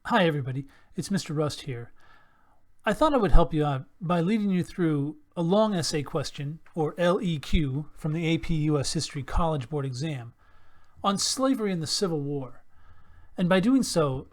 Hi everybody, it's Mr. Rust here. I thought I would help you out by leading you through a long essay question, or LEQ, from the AP US History College Board exam on slavery in the Civil War. And by doing so,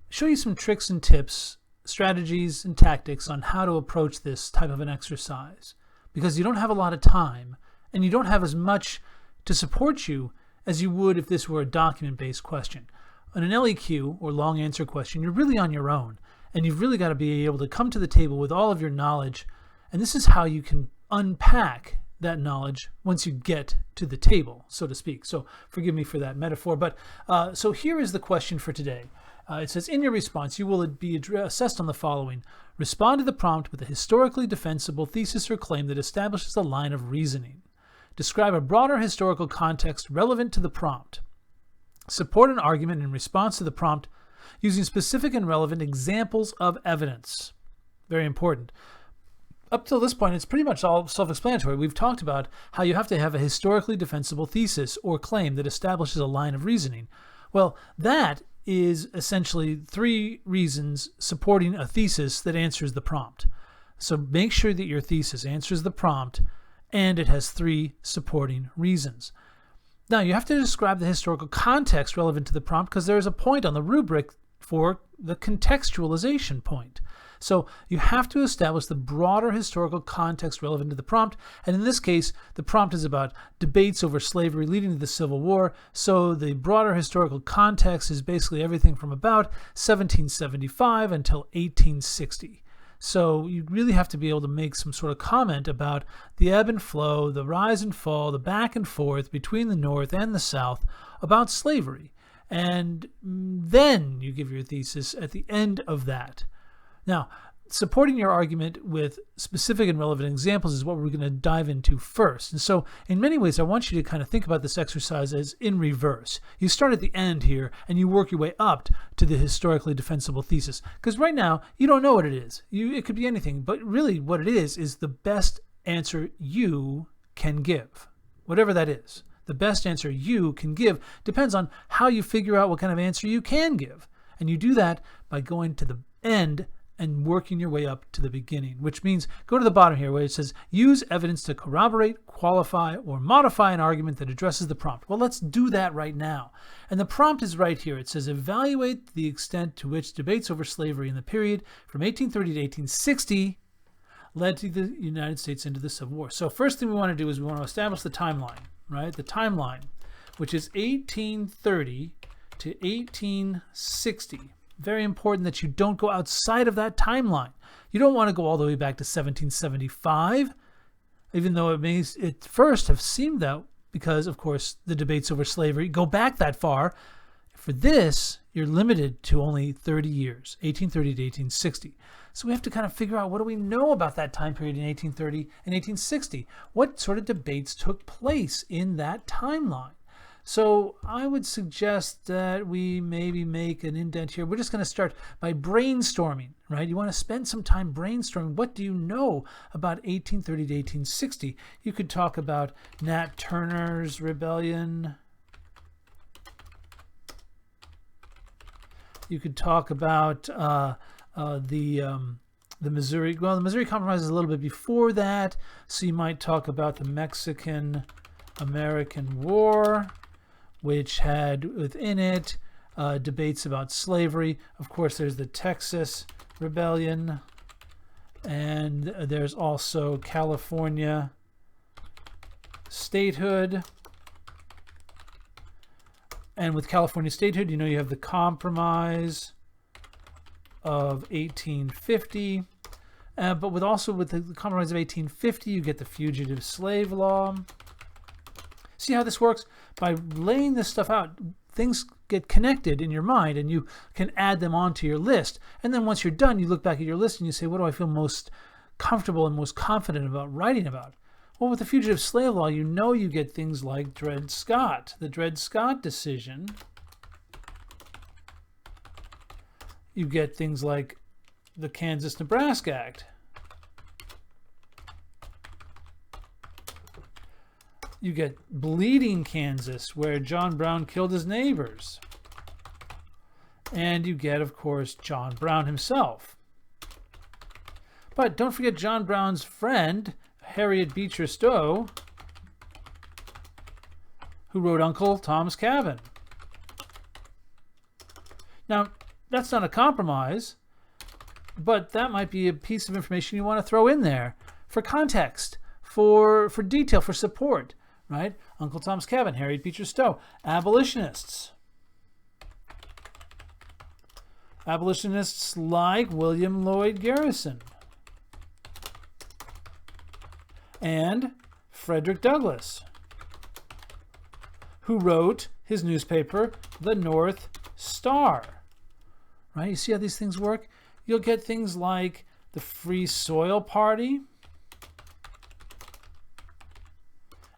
show you some tricks and tips, strategies and tactics on how to approach this type of an exercise. Because you don't have a lot of time, and you don't have as much to support you as you would if this were a document-based question. On an LEQ, or long answer question, you're really on your own, and you've really got to be able to come to the table with all of your knowledge, and this is how you can unpack that knowledge once you get to the table, so to speak. So forgive me for that metaphor, but so here is the question for today. It says, in your response, you will be assessed on the following. Respond to the prompt with a historically defensible thesis or claim that establishes a line of reasoning. Describe a broader historical context relevant to the prompt. Support an argument in response to the prompt using specific and relevant examples of evidence. Very important. Up till this point, it's pretty much all self-explanatory. We've talked about how you have to have a historically defensible thesis or claim that establishes a line of reasoning. Well, that is essentially three reasons supporting a thesis that answers the prompt. So make sure that your thesis answers the prompt and it has three supporting reasons. Now, you have to describe the historical context relevant to the prompt because there is a point on the rubric for the contextualization point. So you have to establish the broader historical context relevant to the prompt. And in this case, the prompt is about debates over slavery leading to the Civil War. So the broader historical context is basically everything from about 1775 until 1860. So you really have to be able to make some sort of comment about the ebb and flow, the rise and fall, the back and forth between the North and the South about slavery. And then you give your thesis at the end of that. Now, supporting your argument with specific and relevant examples is what we're going to dive into first. And so in many ways, I want you to kind of think about this exercise as in reverse. You start at the end here and you work your way up to the historically defensible thesis. Because right now, you don't know what it is. It could be anything, but really what it is the best answer you can give, whatever that is. The best answer you can give depends on how you figure out what kind of answer you can give. And you do that by going to the end and working your way up to the beginning, which means go to the bottom here where it says use evidence to corroborate, qualify, or modify an argument that addresses the prompt. Well, let's do that right now. And the prompt is right here. It says evaluate the extent to which debates over slavery in the period from 1830 to 1860 led to the United States into the Civil War. So first thing we want to do is we want to establish the timeline, right? The timeline, which is 1830 to 1860. Very important that you don't go outside of that timeline. You don't want to go all the way back to 1775, even though it may at first have seemed that because, of course, the debates over slavery go back that far. For this, you're limited to only 30 years, 1830 to 1860. So we have to kind of figure out what do we know about that time period in 1830 and 1860? What sort of debates took place in that timeline? So I would suggest that we maybe make an indent here. We're just going to start by brainstorming, right? You want to spend some time brainstorming. What do you know about 1830 to 1860? You could talk about Nat Turner's rebellion. You could talk about the Missouri. Well, the Missouri Compromise is a little bit before that. So you might talk about the Mexican-American War, which had within it debates about slavery. Of course, there's the Texas Rebellion, and there's also California statehood. And with California statehood, you know you have the Compromise of 1850. But with the Compromise of 1850, you get the Fugitive Slave Law. See how this works? By laying this stuff out, things get connected in your mind and you can add them onto your list. And then once you're done, you look back at your list and you say, what do I feel most comfortable and most confident about writing about? Well, with the Fugitive Slave Law, you know you get things like Dred Scott, the Dred Scott decision. You get things like the Kansas-Nebraska Act. You get Bleeding Kansas, where John Brown killed his neighbors. And you get, of course, John Brown himself. But don't forget John Brown's friend, Harriet Beecher Stowe, who wrote Uncle Tom's Cabin. Now, that's not a compromise, but that might be a piece of information you want to throw in there for context, for detail, for support, right? Uncle Tom's Cabin, Harriet Beecher Stowe. Abolitionists. Abolitionists like William Lloyd Garrison and Frederick Douglass, who wrote his newspaper, The North Star. Right? You see how these things work? You'll get things like the Free Soil Party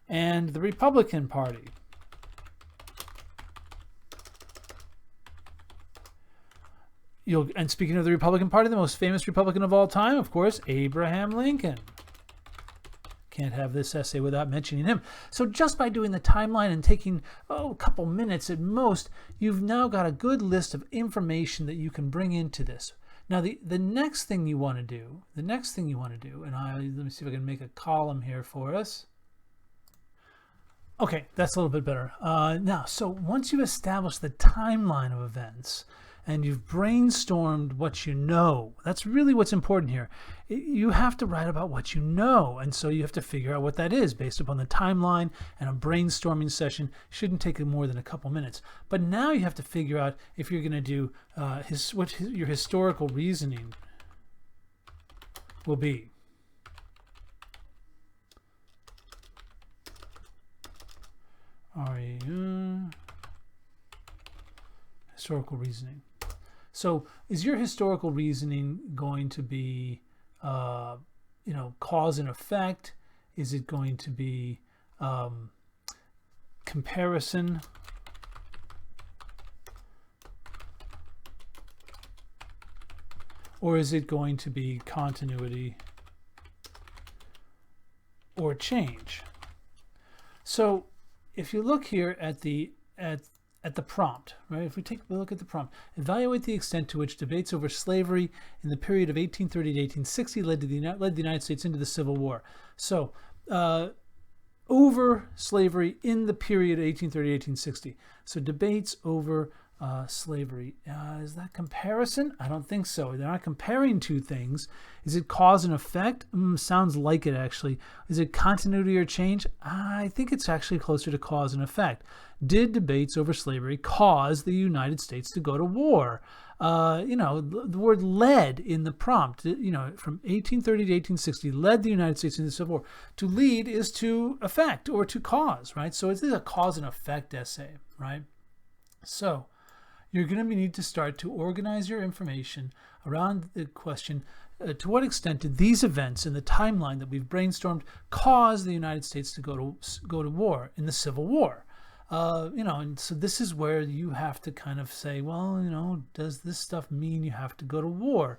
and the Republican Party. And speaking of the Republican Party, the most famous Republican of all time, of course, Abraham Lincoln. Can't have this essay without mentioning him. So just by doing the timeline and taking a couple minutes at most, you've now got a good list of information that you can bring into this. Now the next thing you want to do, and let me see if I can make a column here for us. Okay, that's a little bit better. Now, so once you've established the timeline of events, and you've brainstormed what you know. That's really what's important here. You have to write about what you know, and so you have to figure out what that is based upon the timeline, and a brainstorming session shouldn't take more than a couple minutes. But now you have to figure out if you're going to do what your historical reasoning will be. Historical reasoning. So is your historical reasoning going to be, cause and effect? Is it going to be comparison? Or is it going to be continuity or change? So if you look here at the prompt, right? If we take a look at the prompt, evaluate the extent to which debates over slavery in the period of 1830 to 1860 led the United States into the Civil War. So, over slavery in the period of 1830 to 1860. So debates over slavery. Is that comparison? I don't think so. They're not comparing two things. Is it cause and effect? Sounds like it, actually. Is it continuity or change? I think it's actually closer to cause and effect. Did debates over slavery cause the United States to go to war? The word led in the prompt, from 1830 to 1860, led the United States into the Civil War. To lead is to affect or to cause, right? So it is a cause and effect essay, right? So you're going to need to start to organize your information around the question, to what extent did these events in the timeline that we've brainstormed cause the United States to go to war in the Civil War? And so this is where you have to kind of say, well, does this stuff mean you have to go to war?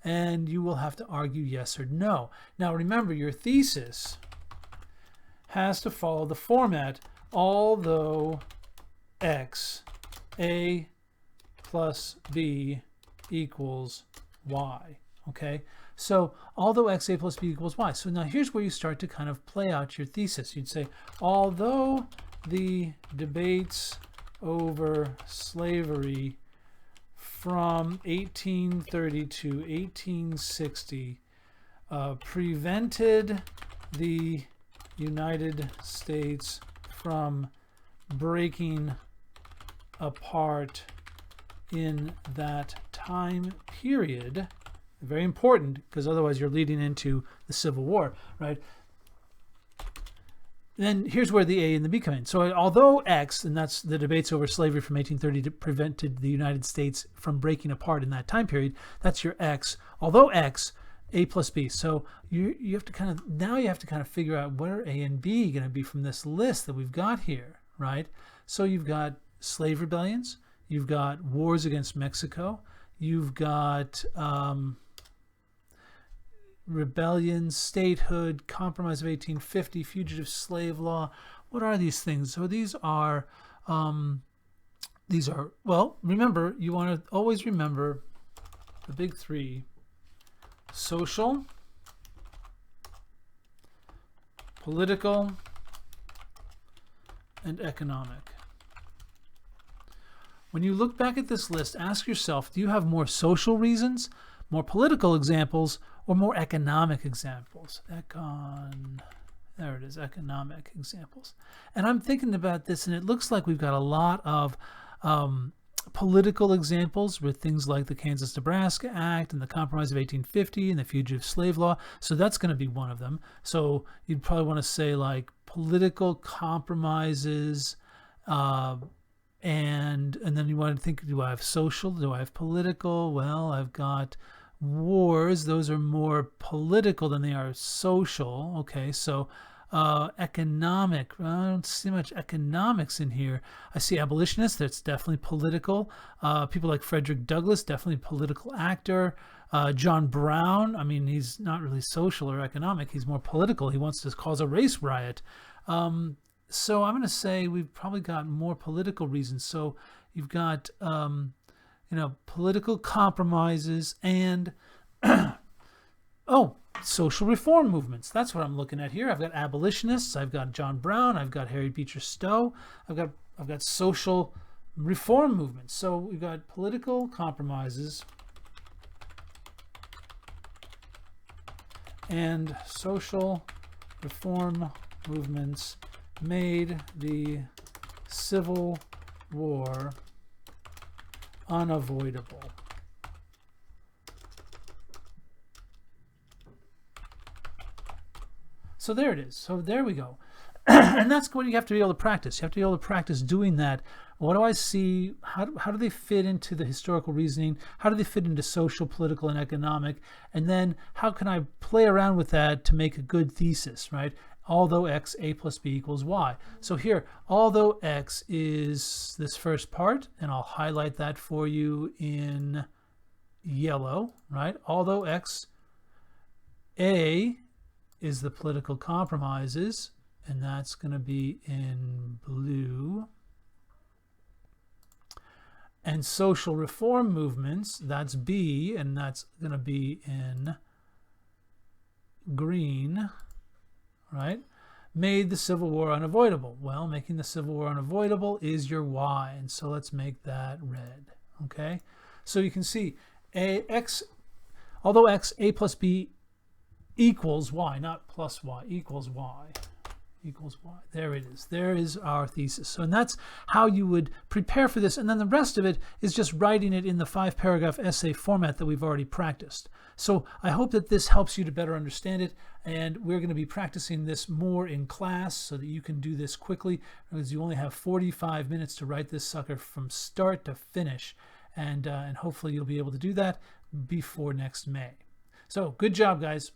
And you will have to argue yes or no. Now, remember, your thesis has to follow the format, although X, A plus B equals Y. Okay, so although X, A plus B equals Y. So now here's where you start to kind of play out your thesis. You'd say, although the debates over slavery from 1830 to 1860 prevented the United States from breaking apart in that time period. Very important, because otherwise you're leading into the Civil War, right? Then here's where the A and the B come in. So although X, and that's the debates over slavery from 1830 to prevented the United States from breaking apart in that time period, that's your X. Although X, A plus B. So you have to kind of figure out what are A and B going to be from this list that we've got here, right? So you've got slave rebellions, you've got wars against Mexico, you've got rebellion, statehood, Compromise of 1850, fugitive slave law. What are these things? So these are These are, well, remember, you want to always remember the big three: social, political, and economic. When you look back at this list, ask yourself, do you have more social reasons, more political examples, or more economic examples? There it is, economic examples. And I'm thinking about this, and it looks like we've got a lot of political examples with things like the Kansas-Nebraska Act and the Compromise of 1850 and the Fugitive Slave Law. So that's going to be one of them. So you'd probably want to say like political compromises, and then you want to think, do I have social? Do I have political? Well, I've got wars. Those are more political than they are social. Okay, so economic. I don't see much economics in here. I see abolitionists. That's definitely political. People like Frederick Douglass, definitely a political actor. John Brown, I mean, he's not really social or economic. He's more political. He wants to cause a race riot. So I'm going to say we've probably got more political reasons. So you've got, political compromises and, social reform movements. That's what I'm looking at here. I've got abolitionists. I've got John Brown. I've got Harriet Beecher Stowe. I've got social reform movements. So we've got political compromises and social reform movements made the Civil War unavoidable. So there it is. So there we go. And that's what you have to be able to practice. You have to be able to practice doing that. What do I see? How do they fit into the historical reasoning? How do they fit into social, political, and economic? And then how can I play around with that to make a good thesis, right? Although x, a plus b equals y. So here, although x is this first part, and I'll highlight that for you in yellow, right? Although x, a is the political compromises, and that's going to be in blue. And social reform movements, that's B, and that's going to be in green, right? Made the Civil War unavoidable. Well, making the Civil War unavoidable is your Y, and so let's make that red, okay? So you can see although x, a plus b equals y, not plus y, equals y. Equals y. There it is. There is our thesis. So, and that's how you would prepare for this. And then the rest of it is just writing it in the 5-paragraph essay format that we've already practiced. So I hope that this helps you to better understand it. And we're going to be practicing this more in class so that you can do this quickly, because you only have 45 minutes to write this sucker from start to finish. And hopefully you'll be able to do that before next May. So good job, guys.